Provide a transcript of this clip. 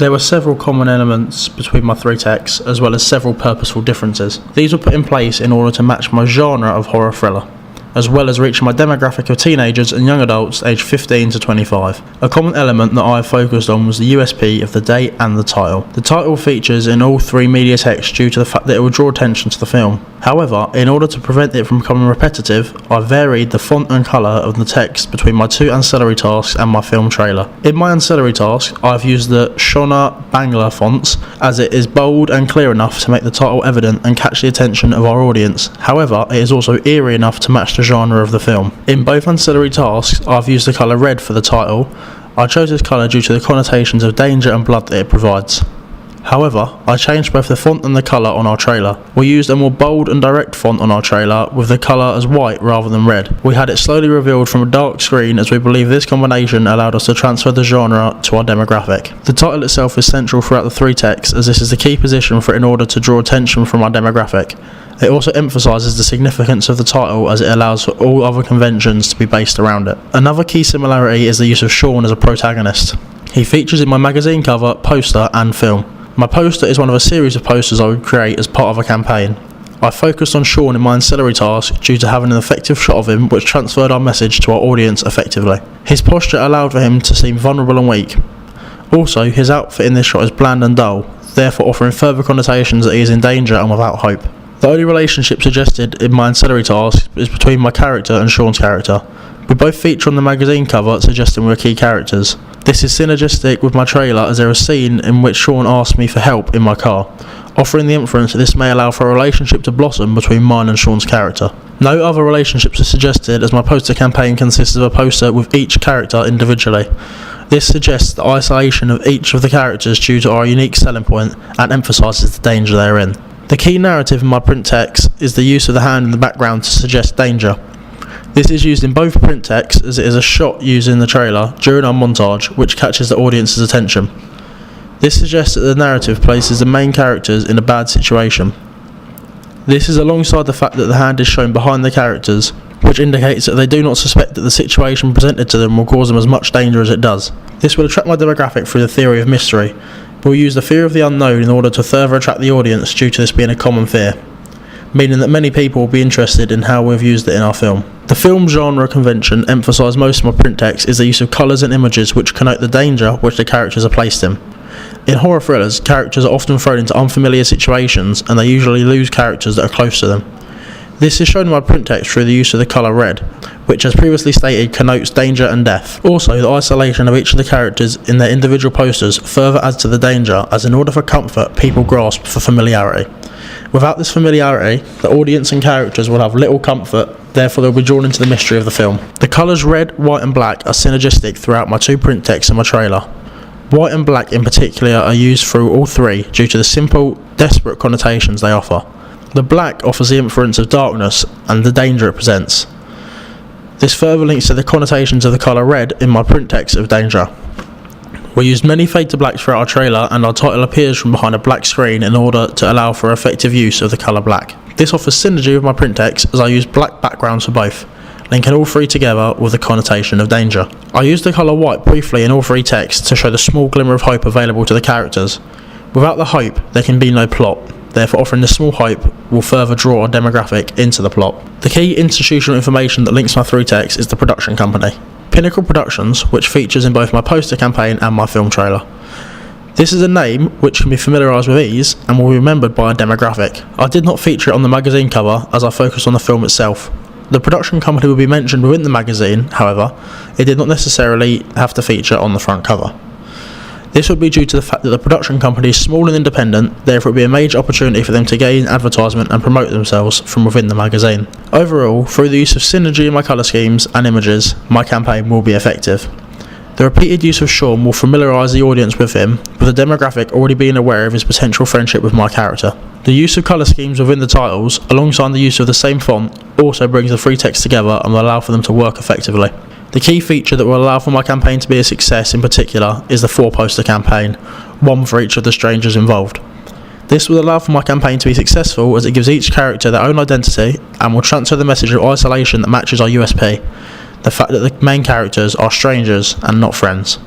There were several common elements between my three texts, as well as several purposeful differences. These were put in place in order to match my genre of horror thriller, as well as reaching my demographic of teenagers and young adults aged 15 to 25. A common element that I focused on was the USP of the date and the title. The title features in all three media texts due to the fact that it will draw attention to the film. However, in order to prevent it from becoming repetitive, I varied the font and colour of the text between my two ancillary tasks and my film trailer. In my ancillary task, I've used the Shona Bangla fonts, as it is bold and clear enough to make the title evident and catch the attention of our audience. However, it is also eerie enough to match the genre of the film. In both ancillary tasks, I've used the colour red for the title. I chose this colour due to the connotations of danger and blood that it provides. However, I changed both the font and the colour on our trailer. We used a more bold and direct font on our trailer with the colour as white rather than red. We had it slowly revealed from a dark screen, as we believe this combination allowed us to transfer the genre to our demographic. The title itself is central throughout the three texts, as this is the key position for it in order to draw attention from our demographic. It also emphasises the significance of the title, as it allows for all other conventions to be based around it. Another key similarity is the use of Sean as a protagonist. He features in my magazine cover, poster and film. My poster is one of a series of posters I would create as part of a campaign. I focused on Sean in my ancillary task due to having an effective shot of him which transferred our message to our audience effectively. His posture allowed for him to seem vulnerable and weak. Also, his outfit in this shot is bland and dull, therefore offering further connotations that he is in danger and without hope. The only relationship suggested in my ancillary task is between my character and Sean's character. We both feature on the magazine cover, suggesting we're key characters. This is synergistic with my trailer, as there is a scene in which Sean asks me for help in my car, offering the inference that this may allow for a relationship to blossom between mine and Sean's character. No other relationships are suggested, as my poster campaign consists of a poster with each character individually. This suggests the isolation of each of the characters due to our unique selling point and emphasises the danger they are in. The key narrative in my print text is the use of the hand in the background to suggest danger. This is used in both print texts, as it is a shot used in the trailer during our montage which catches the audience's attention. This suggests that the narrative places the main characters in a bad situation. This is alongside the fact that the hand is shown behind the characters, which indicates that they do not suspect that the situation presented to them will cause them as much danger as it does. This will attract my demographic through the theory of mystery. We'll use the fear of the unknown in order to further attract the audience due to this being a common fear, meaning that many people will be interested in how we've used it in our film. The film genre convention emphasised most of my print text is the use of colours and images which connote the danger which the characters are placed in. In horror thrillers, characters are often thrown into unfamiliar situations and they usually lose characters that are close to them. This is shown in my print text through the use of the colour red, which as previously stated connotes danger and death. Also, the isolation of each of the characters in their individual posters further adds to the danger, as in order for comfort, people grasp for familiarity. Without this familiarity, the audience and characters will have little comfort, therefore they'll be drawn into the mystery of the film. The colours red, white and black are synergistic throughout my two print texts and my trailer. White and black in particular are used through all three due to the simple, desperate connotations they offer. The black offers the inference of darkness and the danger it presents. This further links to the connotations of the colour red in my print text of danger. We used many fade to blacks throughout our trailer, and our title appears from behind a black screen in order to allow for effective use of the colour black. This offers synergy with my print text, as I use black backgrounds for both, linking all three together with the connotation of danger. I used the colour white briefly in all three texts to show the small glimmer of hope available to the characters. Without the hope, there can be no plot. Therefore, offering the small hope will further draw our demographic into the plot. The key institutional information that links my three texts is the production company, Pinnacle Productions, which features in both my poster campaign and my film trailer. This is a name which can be familiarised with ease and will be remembered by a demographic. I did not feature it on the magazine cover, as I focused on the film itself. The production company will be mentioned within the magazine, however, it did not necessarily have to feature on the front cover. This would be due to the fact that the production company is small and independent, therefore it would be a major opportunity for them to gain advertisement and promote themselves from within the magazine. Overall, through the use of synergy in my colour schemes and images, my campaign will be effective. The repeated use of Sean will familiarise the audience with him, with the demographic already being aware of his potential friendship with my character. The use of colour schemes within the titles, alongside the use of the same font, also brings the three texts together and will allow for them to work effectively. The key feature that will allow for my campaign to be a success in particular is the 4-poster campaign, one for each of the strangers involved. This will allow for my campaign to be successful, as it gives each character their own identity and will transfer the message of isolation that matches our USP, the fact that the main characters are strangers and not friends.